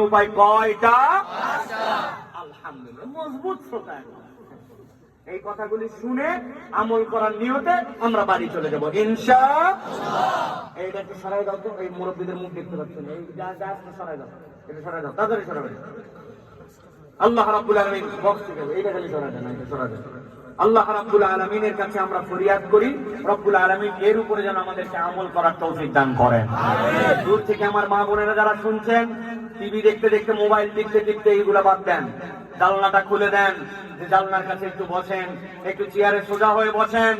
উপায় কয়টা? আলহামদুলিল্লাহ, মজবুত শ্রোতা। এই কথাগুলি শুনে আমল করার নিয়তে আমরা বাড়ি চলে যাবো ইনশাআল্লাহ। এইটা একটু সরাই দাও তো, এই মুরব্বীদের মুখ দেখতে পাচ্ছেন, এই সরাই দাও, এটা সরাই দাও, তাড়াতাড়ি সরাবেন। আল্লাহ রাব্বুল আলামিন বক্স থেকে এইটা খালি সরাই দেন, এটা সরাই দেন। আল্লাহ রাব্বুল আলামিনের কাছে আমরা ফরিয়াদ করি, রব্বুল আলামিন এর উপরে যেন আমাদেরকে আমল করার তৌফিক দান করেন। দূর থেকে আমার মা বোনেরা যারা শুনছেন, টিভি দেখতে দেখতে, মোবাইল দেখতে দেখতে এইগুলা বাদ দেন, জানলাটা খুলে দেন, যে জানলার কাছে একটু বসেন, একটু চেয়ারে সোজা হয়ে বসেন।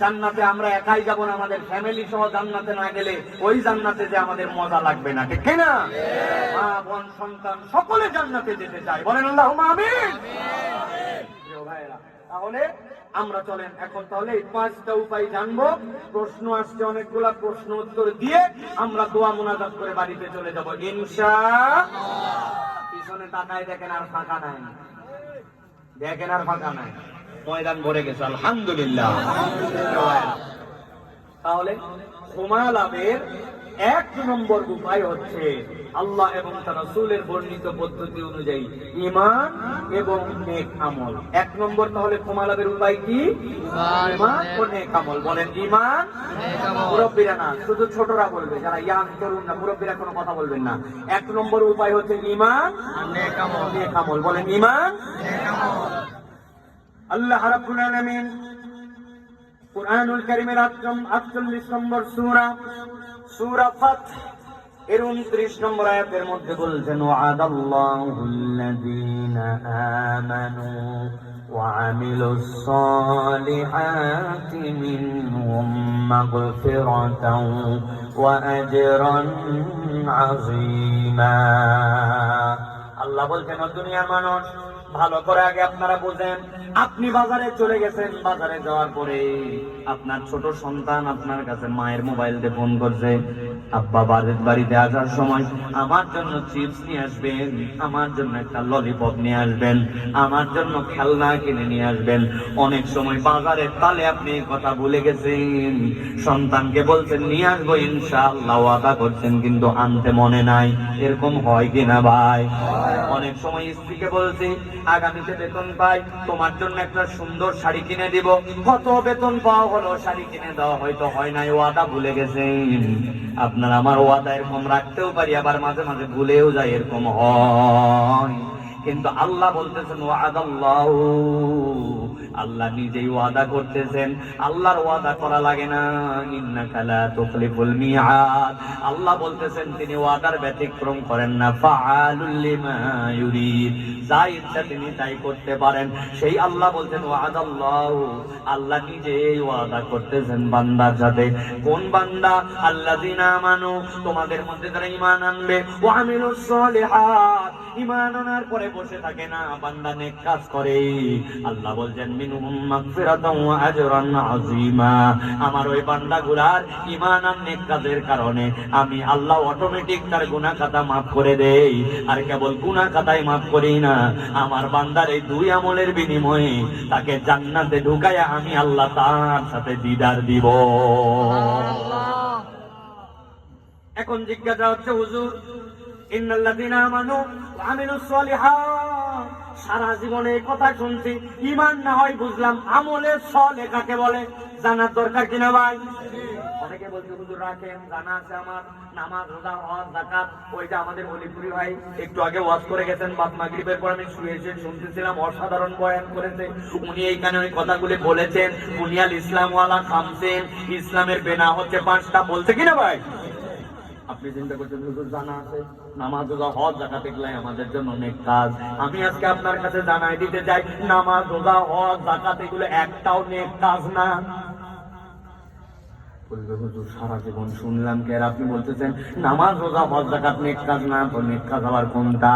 জান্নাতে আমরা একাই যাব না, আমাদের ফ্যামিলি সহ জান্নাতে না গেলে ওই জান্নাতে যে আমাদের মজা লাগবে না, ঠিক না? মা বোন সন্তান সকলে জান্নাতে যেতে চায়, বলেন আল্লাহুম্মা আমিন। তাহলে আমরা চলেন এখন তাহলে এই 5টা উপায় জানবো। প্রশ্ন আসছে অনেকগুলা, প্রশ্ন উত্তর দিয়ে আমরা দোয়া মুনাজাত করে বাড়িতে চলে যাব ইনশাআল্লাহ। পিছনে তাকায় দেখেন আর ফাঁকা নাই, দেখেন আর ফাঁকা নাই, ময়দান ভরে গেছে আলহামদুলিল্লাহ। তাহলে ক্ষমা লাভের 1 নম্বর উপায় হচ্ছে আল্লাহ এবং তার রাসূলের বর্ণিত পদ্ধতি অনুযায়ী ঈমান এবং নেক আমল। 1 নম্বর তাহলে ক্ষমা লাভের উপায় কি? ঈমান ও নেক আমল। বলেন ঈমান, নেক আমল। মুরব্বিরা না, শুধু ছোটরা বলবে, যারা ইয়াং তরুণ না, মুরব্বিরা কোনো কথা বলবেন না। 1 নম্বর উপায় হচ্ছে ঈমান, নেক আমল। নেক আমল, বলেন ঈমান, নেক আমল। আল্লাহ রাব্বুল আলামিন কুরআনুল কারীমের 48 নম্বর সূরা ফাত এর 29 নম্বর আয়াতের মধ্যে বলছেন, ওয়া'আদাল্লাহুল্লাযীনা আমানু ওয়া আমিলুস সালিহাতি মিনহুম মাগফিরাতাও ওয়া আজরান আযীমা। আল্লাহ বলছেন, ও দুনিয়ার মানুষ, ভালো করে আগে আপনারা বুঝেন। আপনি বাজারে চলে গেছেন, বাজারে যাওয়ার পরে আপনার ছোট সন্তান আপনার কাছে মায়ের মোবাইল দিয়ে ফোন করছে, আব্বা বাড়িতে আসার সময় আমার জন্য চিপস নিয়ে আসবেন, আমার জন্য একটা ললিপপ নিয়ে আসবেন, আমার জন্য খেলনা কিনে নিয়ে আসবেন। অনেক সময় বাজারের তালে আপনি কথা ভুলে গেছেন, সন্তানকে বলছেন নিয়ে আসবো ইনশাআল্লাহ, ওয়াদা করছেন কিন্তু আনতে মনে নাই। এরকম হয় কিনা ভাই? অনেক সময় স্ত্রীকে বলছি আগামীতে বেতন পাই তোমার জন্য একটা সুন্দর শাড়ি কিনে দিব, কত বেতন পাওয়া হলো, শাড়ি কিনে দেওয়া হয়তো হয় নাই, ওয়াদা ভুলে গেছেন। আপনার আমার ওয়াদা এরকম রাখতেও পারি, আবার মাঝে মাঝে ভুলেও যায়, এরকম হয়। কিন্তু আল্লাহ বলতেছেন ওয়া'আদাল্লাহু, আল্লাহ নিজেই ওয়াদা করতেছেন, আল্লাহর ওয়াদা করা লাগে না। ইন্নাকা লা তুখলিফুল মিআদ, আল্লাহ বলতেছেন তিনি ওয়াদার ব্যতিক্রম করেন না। ফাআলুল লিমা ইউরিদ, যা ইচ্ছা তিনি তাই করতে পারেন। সেই আল্লাহ বলছেন ওয়া'আদাল্লাহু, আল্লাহ নিজেই ওয়াদা করতেছেন বান্দার সাথে। কোন বান্দা? আল্লাযীনা আমানু, তোমাদের মধ্যে যারা ঈমান আনবে, ওয়া আমিলুস সালিহাত, ঈমান আনার পরে বসে থাকে না, বান্দা নেক কাজ করে, আল্লাহ বলছেন মিনহুম মাগফিরাতাও ওয়া আজরান আযীমা, আমার ওই বান্দাগুলার ঈমান আর নেক কাজের কারণে আমি আল্লাহ অটোমেটিক তার গুনাহ খাতা maaf করে দেই। আর কেবল গুনাহ খাতাই maaf করি না, আমার বান্দার এই 2 আমলের বিনিময়ে তাকে জান্নাতে ঢুকায়া আমি আল্লাহ তার সাথে দিদার দিব। এখন জিজ্ঞাসা হচ্ছে, হুজুর ইন্নাল্লাযীনা আমানু ওয়া আমিলুস সালিহাত, সারা জীবনে এই কথা শুনছি, ঈমান না হয় বুঝলাম, আমলে সালেহ কাকে বলে জানার দরকার কিনা ভাই? অনেকে বলছে হুজুর রাখেন, জানা আছে আমার, নামাজ, রোজা, হজ, যাকাত। ওইটা আমাদের অলিপুরি ভাই একটু আগে ওয়াজ করে গেছেন, বাদ মাগরিবের পর আমি শুয়ে শুনতেছিলাম, অসাধারণ বয়ান করেছে উনি। এইখানে ওই কথাগুলি বলেছেন, বুনিয়াল ইসলাম ওয়ালা খামসিন, ইসলামের বেনা হচ্ছে 5টা, বলছে কিনা ভাই? আপনি চিন্তা করছেন হুজুর জানা আছে, নামাজ, রোজা, হজ, যাকাত এগুলাই আমাদের জন্য অনেক কাজ। আমি আজকে আপনার কাছে জানাই দিতে চাই, নামাজ, রোজা, হজ, যাকাত এগুলো একটাও নেক কাজ না। বলবে হুজুর সারা জীবন শুনলাম কে, আর আপনি বলতেছেন নামাজ, রোজা, হজ, যাকাত নেক কাজ না? তো নেক কাজ আবার কোনটা?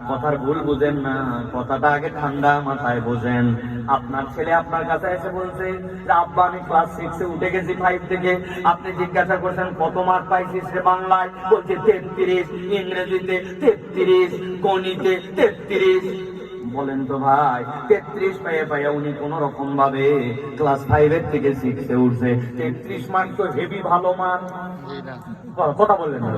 কথার ভুল বুঝেন না, কথাটা আগে ঠান্ডা মাথায় বোঝেন। আপনার ছেলে আপনার কাছে এসে বলছে যে আব্বা আমি ক্লাস 6 এ উঠে গেছি 5 থেকে। আপনি জিজ্ঞাসা করছেন কত মার্ক পাইছিস রে বাংলায়? বলছে 33, ইংরেজিতে 33, গণিতে 33। বলেন তো ভাই, 33 পাইয়া উনি কোন রকম ভাবে ক্লাস 5 এর থেকে 6 এ উঠছে। 33 মার্ক তো হেভি ভালো মার্ক, কথা বললেন না?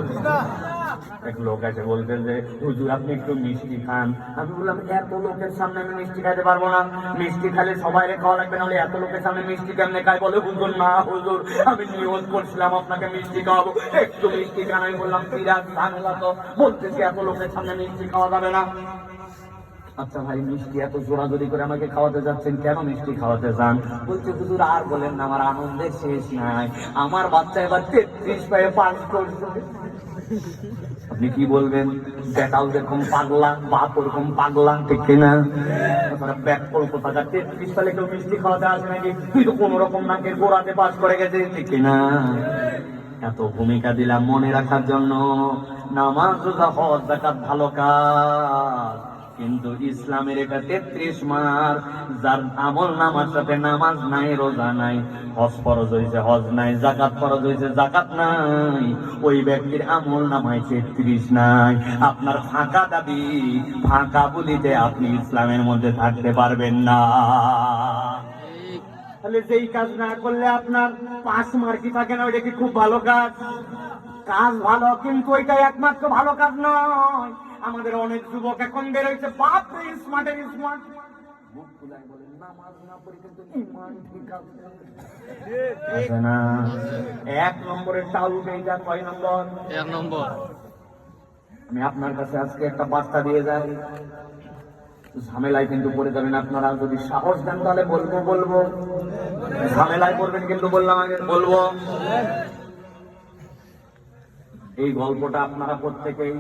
এক লোক এসে বলতে যে হুজুর আপনি একটু মিষ্টি খান। আমি বললাম এত লোকের সামনে আমি মিষ্টি খাইতে পারবো না, মিষ্টি খালে সবাই খাওয়া লাগবে, নাহলে এত লোকের সামনে মিষ্টি কেমনে খাই? বলে হুজুর না হুজুর আমি নিয়ত করছিলাম আপনাকে মিষ্টি খাওয়াবো, একটু মিষ্টি খান। আমি বললাম বিরাট ঝামেলা তো, বলতেছি এত লোকের সামনে মিষ্টি খাওয়া যাবে না। আচ্ছা ভাই মিষ্টি এত জোরাজোরি করে আমাকে খাওয়াতে যাচ্ছেন, কেন মিষ্টি খাওয়াতে চান? বলছে হুজুর আর বলেন না, আমার আনন্দের শেষ নাই, আমার বাচ্চা এবার 33 পেয়ে পাস করছে। আপনি কি বলবেন? বেটাও যেরকম পাগলা, বাপ ওরকম পাগলা, ঠিক কিনা? ব্যাক করবো টাকা 33 সালে কেউ মিষ্টি খাওয়াতে আসে নাকি? তুই তো কোন রকম নাকের গোড়াতে পাস করে গেছে, ঠিক কিনা? এত ভূমিকা দিলাম মনে রাখার জন্য। নামাজ রোজা হজ যাকাত ভালো কাজ, কিন্তু ইসলামের এটা 33 মার। যার আমল নামার সাথে নামাজ নাই, রোজা নাই, হজ ফরজ হয়েছে হজ নাই, জাকাত ফরজ হয়েছে জাকাত নাই, ওই ব্যক্তির আমল নামায় 33 নাই। আপনার ফাঁকা দাবি, ফাঁকা বলিতে আপনি ইসলামের মধ্যে থাকতে পারবেন না। তাহলে যেই কাজ না করলে আপনার 5 মার্কই থাকে না, ওইটা কি খুব ভালো কাজ? কাজ ভালো, কিন্তু ওইটা একমাত্র ভালো কাজ নয়। আমাদের অনেক যুবক এখন বের হয়েছে, বাপ রে স্মার্টের স্মার্ট, মুখ খুলে বলে নামাজ না পড়ি কিন্তু ঈমান ঠিক আছে। আছে না? 1 নম্বরের টাউট এইটা, 6 নম্বর? 1 নম্বর। আমি আপনার কাছে আজকে একটা বার্তা দিয়ে যাই, ঝামেলায় কিন্তু পড়ে যাবেন আপনারা। যদি সাহস দেন তাহলে বলবো, ঝামেলায় পড়বেন কিন্তু বললাম আগে বলবো। এই গল্পটা আপনারা প্রত্যেকেই